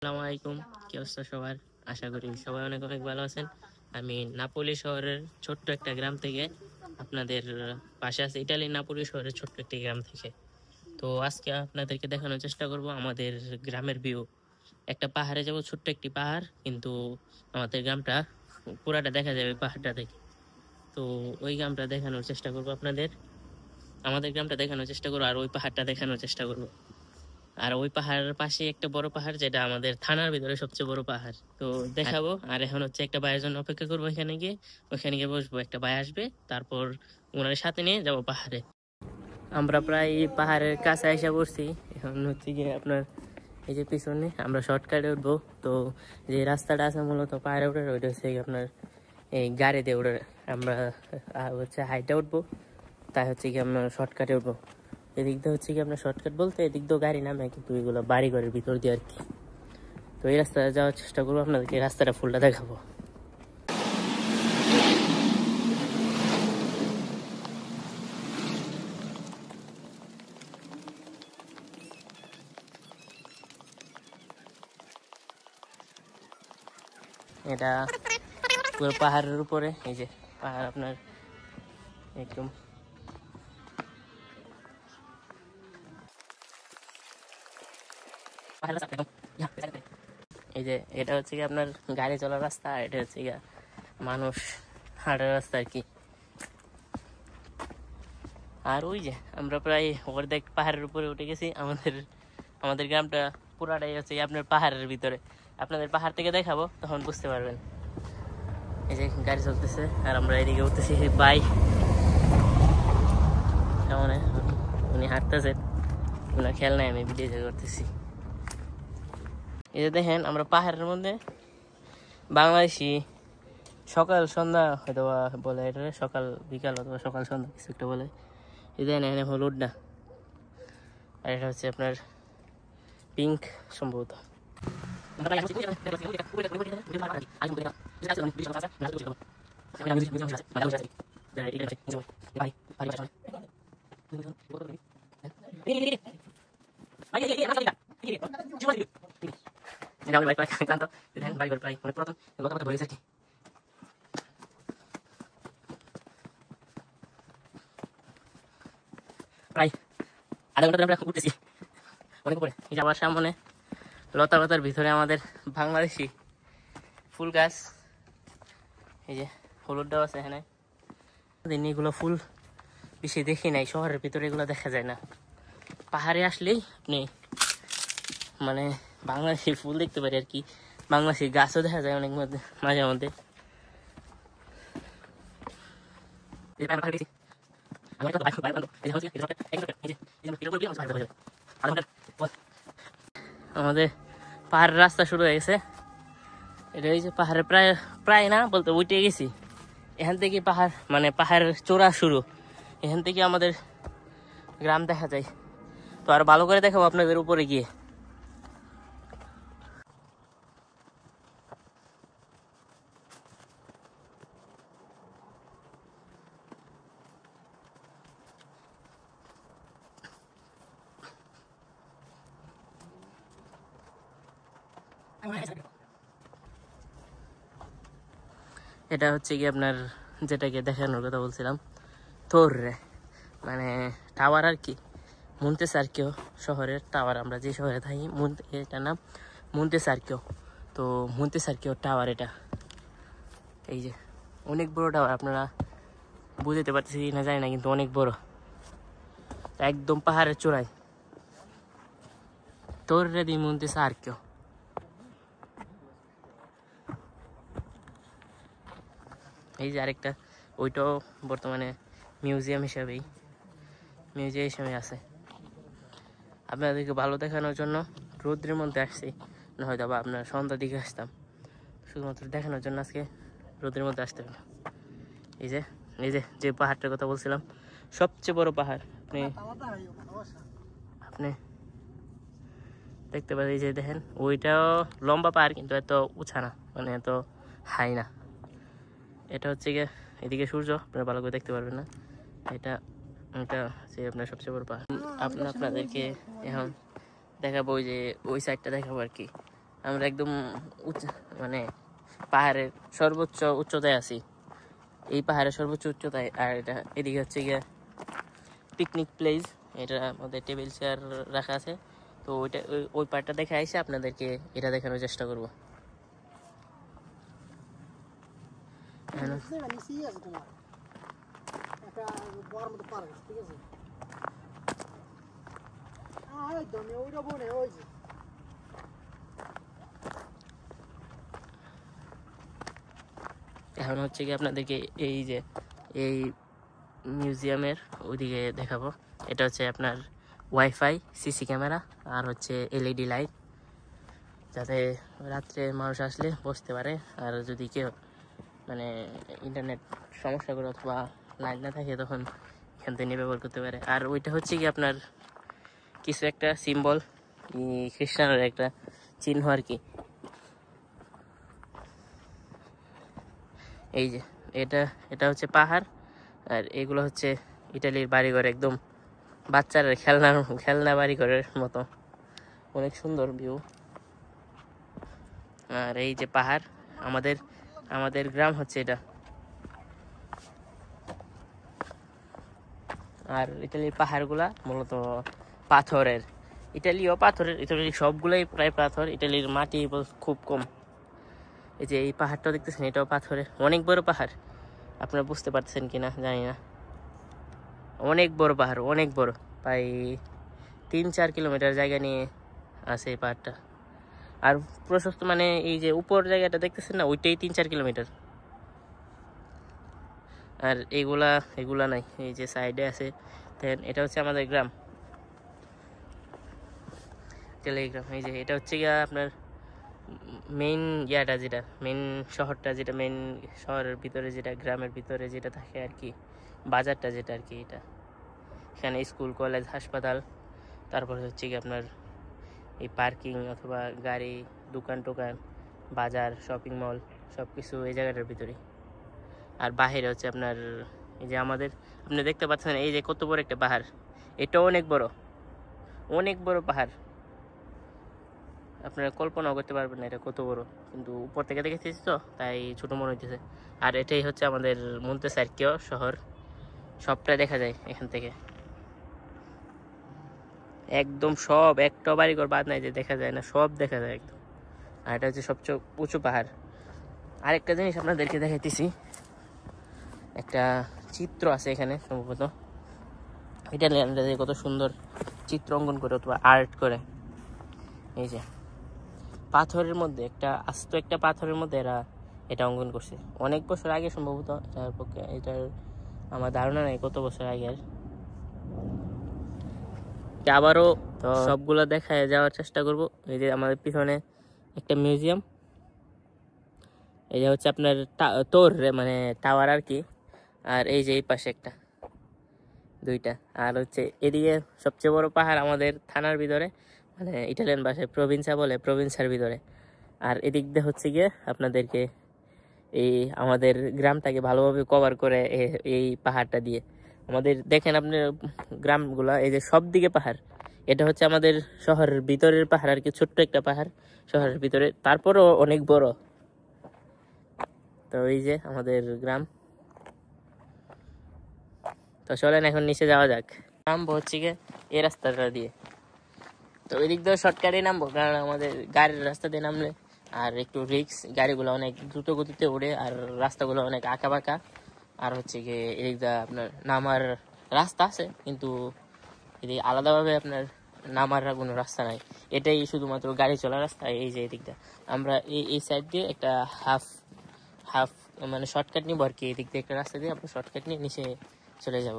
আসসালামু আলাইকুম, কি অবস্থা সবার? আশা করি সবাই অনেক অনেক ভালো আছেন। আমি নাপোলি শহরের ছোট্ট একটা গ্রাম থেকে আপনাদের পাশে আছে, ইটালির নাপোলি শহরের ছোট্ট একটি গ্রাম থেকে। তো আজকে আপনাদেরকে দেখানোর চেষ্টা করব আমাদের গ্রামের ভিউ। একটা পাহাড়ে যাব, ছোট্ট একটি পাহাড়, কিন্তু আমাদের গ্রামটা পুরাটা দেখা যাবে পাহাড়টা থেকে। তো ওই গ্রামটা দেখানোর চেষ্টা করব আপনাদের, আমাদের গ্রামটা দেখানোর চেষ্টা করবো, আর ওই পাহাড়টা দেখানোর চেষ্টা করব। আর ওই পাহাড়ের পাশে একটা বড় পাহাড়, যেটা আমাদের থানার ভিতরে সবচেয়ে বড় পাহাড়, তো দেখাবো। আর এখন হচ্ছে একটা ভাইয়ের জন্য অপেক্ষা করবো, ওখানে গিয়ে বসবো, একটা ভাই আসবে, তারপর ওনার সাথে নিয়ে যাব পাহাড়ে। আমরা প্রায় পাহাড়ের কাছে এসে পড়ছি। এখন হচ্ছে গিয়ে আপনার এই যে পিছনে আমরা শর্টকাটে উঠবো। তো যে রাস্তাটা আছে মূলত পাহাড়ে উঠে, ওইটা হচ্ছে আপনার এই গাড়ি দিয়ে উঠে আমরা হচ্ছে হাইটে উঠবো, তাই হচ্ছে কি আমরা শর্টকাটে উঠবো। এদিক দিয়ে হচ্ছে কি আপনার শর্টকাট বলতে এদিক দিয়েও গাড়ি নামে, কিন্তু এগুলো বাড়ি ঘরের ভিতর দিয়ে আর কি। তো এই রাস্তায় যাওয়ার চেষ্টা করবো, আপনাদেরকে রাস্তাটা ফুলটা দেখাবো। এটা পুরো পাহাড়ের উপরে, এই যে পাহাড় আপনার একদম এই যে এটা হচ্ছে কি আপনার গাড়ি চলার রাস্তা, আর এটা হচ্ছে গিয়া মানুষ হাঁটার রাস্তা আর কি। আর ওই যে আমরা প্রায় অর্ধেক পাহাড়ের উপরে উঠে গেছি। আমাদের গ্রামটা পুরাটাই হচ্ছে আপনার পাহাড়ের ভিতরে। আপনাদের পাহাড় থেকে দেখাবো, তখন বুঝতে পারবেন। এই যে গাড়ি চলতেছে আর আমরা এদিকে উঠতেছি। বাই কেমন, উনি হাঁটতেছেন, ওনার খেয়াল নাই, আমি ভিডিও করতেছি। এই যে দেখেন আমরা পাহাড়ের মধ্যে বাংলাদেশি সকাল সন্ধ্যা হয়তো বলে, এটা সকাল বিকাল অথবা সকাল সন্ধ্যা কিছু একটা বলে। এই দেখেন এখানে হলুদ না, আর এটা হচ্ছে আপনার পিঙ্ক সম্ভবত। প্রায় আধা ঘন্টা ধরে আমরা উঠতেছি অনেক উপরে। এই যে আমার সামনে লতা লতার ভিতরে আমাদের বাংলাদেশি ফুল গাছ, এই যে হলুদটাও আছে এখানে। এগুলো ফুল বেশি দেখি নাই, শহরের ভিতরে এগুলো দেখা যায় না। পাহাড়ে আসলেই আপনি মানে বাংলাদেশি ফুল দেখতে পারি আর কি, বাংলাদেশি গাছও দেখা যায় অনেক মাঝে মধ্যে। আমাদের পাহাড়ের রাস্তা শুরু হয়ে গেছে। এটা এই যে পাহাড়ে প্রায় প্রায় না বলতে উঠে গেছি। এখান থেকে পাহাড় মানে পাহাড়ের চূড়া শুরু, এখান থেকে আমাদের গ্রাম দেখা যায়। তো আর ভালো করে দেখাবো আপনাদের উপরে গিয়ে। এটা হচ্ছে কি আপনার যেটাকে দেখানোর কথা বলছিলাম, তোররে মানে টাওয়ার আর কি, মন্তেসার্কিও শহরের টাওয়ার। আমরা যে শহরে থাকি এটার নাম মন্তেসার্কিও। তো মন্তেসার্কিও টাওয়ার এটা, এই যে অনেক বড় টাওয়ার। আপনারা বুঝতে পারতেছি না জানি না, কিন্তু অনেক বড়, একদম পাহাড়ের চূড়ায়। তোররে দি মন্তেসার্কিও। এই যে আরেকটা, ওইটাও বর্তমানে মিউজিয়াম হিসাবে আছে। আপনাদেরকে ভালো দেখানোর জন্য রৌদ্রের মধ্যে আসছি, না হয়তো বা আপনার সন্ধ্যার দিকে আসতাম। শুধুমাত্র দেখানোর জন্য আজকে রৌদ্রের মধ্যে আসতে হবে। এই যে যে পাহাড়টার কথা বলছিলাম, সবচেয়ে বড় পাহাড়। আপনি দেখতে পাচ্ছেন, এই যে দেখেন ওইটাও লম্বা পাহাড়, কিন্তু এত উঁচা না, মানে এত হাই না। এটা হচ্ছে গিয়ে এদিকে সূর্য, আপনারা ভালো করে দেখতে পারবেন না। এটা হচ্ছে আপনার সবচেয়ে বড় পাহাড়। আপনাদেরকে এখন দেখাবো, ওই যে ওই সাইডটা দেখাবো আর কি। আমরা একদম মানে পাহাড়ের সর্বোচ্চ উচ্চতায় আছি, এই পাহাড়ের সর্বোচ্চ উচ্চতায়। আর এটা এদিকে হচ্ছে গিয়ে পিকনিক প্লেস, এটার মধ্যে টেবিল চেয়ার রাখা আছে। তো ওইটা ওই পার্টটা দেখে এসে আপনাদেরকে এটা দেখানোর চেষ্টা করবো। এখন হচ্ছে কি আপনাদেরকে এই যে এই মিউজিয়ামের ওইদিকে দেখাবো। এটা হচ্ছে আপনার ওয়াইফাই, সিসি ক্যামেরা আর হচ্ছে এলইডি লাইট, যাতে রাত্রে মানুষ আসলে বসতে পারে। আর যদি কেউ মানে ইন্টারনেট সমস্যা করে অথবা লাইট না থাকে তখন এখান থেকে ব্যবহার করতে পারে। আর ওইটা হচ্ছে কি আপনার কিছু একটা সিম্বল, খ্রিস্টানের একটা চিহ্ন আর কি। এই যে এটা হচ্ছে পাহাড়, আর এগুলো হচ্ছে ইটালির বাড়িঘর, একদম বাচ্চার খেলনা বাড়িঘরের মতো, অনেক সুন্দর ভিউ। আর এই যে পাহাড়, আমাদের গ্রাম হচ্ছে এটা। আর ইটালির পাহাড়গুলা মূলত পাথরের, ইটালির সবগুলোই প্রায় পাথর, ইটালির মাটি খুব কম। এই যে এই পাহাড়টা দেখতেছেন, এটাও পাথরের, অনেক বড় পাহাড়। আপনারা বুঝতে পারতেছেন কিনা জানি না, অনেক বড় পাহাড়, অনেক বড়, প্রায় 3-4 কিলোমিটার জায়গা নিয়ে আছে এই পাহাড়টা। আর প্রশস্ত মানে এই যে উপর জায়গাটা দেখতেছেন না, ওইটাই 3-4 কিলোমিটার। আর এগুলা নাই, এই যে সাইডে আছে। দেন এটা হচ্ছে আমাদের গ্রাম, টেলিগ্রাম। এই যে এটা হচ্ছে গিয়া আপনার মেইন যেটা মেইন শহরটা, যেটা মেইন শহরের ভিতরে, যেটা গ্রামের ভিতরে যেটা থাকে আর কি, বাজারটা যেটা আর কি। এটা এখানে স্কুল, কলেজ, হাসপাতাল, তারপর হচ্ছে কি আপনার এই পার্কিং অথবা গাড়ি, দোকান টোকান, বাজার, শপিং মল, সব কিছু এই জায়গাটার ভিতরে। আর বাহিরে হচ্ছে আপনার এই যে আপনি দেখতে পাচ্ছেন এই যে কত বড় একটা পাহাড়, এটা অনেক বড় পাহাড়, আপনারা কল্পনাও করতে পারবেন না এটা কত বড়, কিন্তু উপর থেকে দেখেছি তো তাই ছোট মনে হইতেছে। আর এটাই হচ্ছে আমাদের মন্তেসার্কিও শহর, সবটা দেখা যায় এখান থেকে, একদম সব, একটা বাড়িঘর বাদ নাই যে দেখা যায় না, সব দেখা যায় একদম। আর এটা হচ্ছে সবচেয়ে উঁচু পাহাড়। আরেকটা জিনিস আপনাদেরকে দেখাইতেছি, একটা চিত্র আছে এখানে সম্ভবত, ইটালিয়ানরা যে কত সুন্দর চিত্র অঙ্কন করে অথবা আর্ট করে। এই যে পাথরের মধ্যে আস্ত একটা পাথরের মধ্যে এরা এটা অঙ্কন করছে, অনেক বছর আগে সম্ভবত। এটার আমার ধারণা নেই কত বছর আগের। আবারও সবগুলো দেখায় যাওয়ার চেষ্টা করব। এই যে আমাদের পিছনে একটা মিউজিয়াম, এই যে হচ্ছে আপনার মানে টাওয়ার আর কি। আর এই যে এই পাশে দুইটা, আর হচ্ছে এদিকে সবচেয়ে বড় পাহাড় আমাদের থানার ভিতরে, মানে ইটালিয়ান ভাষায় প্রভিন্সা বলে, প্রভিন্সার ভিতরে। আর এদিক দিয়ে হচ্ছে গিয়ে আপনাদেরকে এই আমাদের গ্রামটাকে ভালোভাবে কভার করে এই পাহাড়টা দিয়ে। আমাদের দেখেন আপনি গ্রামগুলা, এই যে সব দিকে পাহাড়, এটা হচ্ছে আমাদের শহরের ভিতরের পাহাড় আর কি, ছোট্ট একটা পাহাড় শহরের ভিতরে, তারপরও অনেক বড়। তো এই যে আমাদের গ্রাম। তো চলেন এখন নিচে যাওয়া যাক। নামবো হচ্ছে গিয়ে এই রাস্তাটা দিয়ে, তো ওই দিক দিয়ে শর্টকাটে নামবো, কারণ আমাদের গাড়ির রাস্তা দিয়ে নামলে আর একটু রিক্স, গাড়িগুলো অনেক দ্রুত গতিতে ওঠে আর রাস্তাগুলো অনেক আঁকা বাঁকা। আর হচ্ছে গিয়ে এদিক দিয়ে আপনার নামার রাস্তা আছে, কিন্তু এদিকে আলাদাভাবে আপনার নামার কোনো রাস্তা নাই, এটাই শুধুমাত্র গাড়ি চলার রাস্তা। এই যে এদিক দিয়ে আমরা এই সাইড দিয়ে একটা হাফ মানে শর্টকাট নিবো আর কি, এদিক দিয়ে একটা রাস্তা দিয়ে আমরা শর্টকাট নিয়ে নিচে চলে যাব।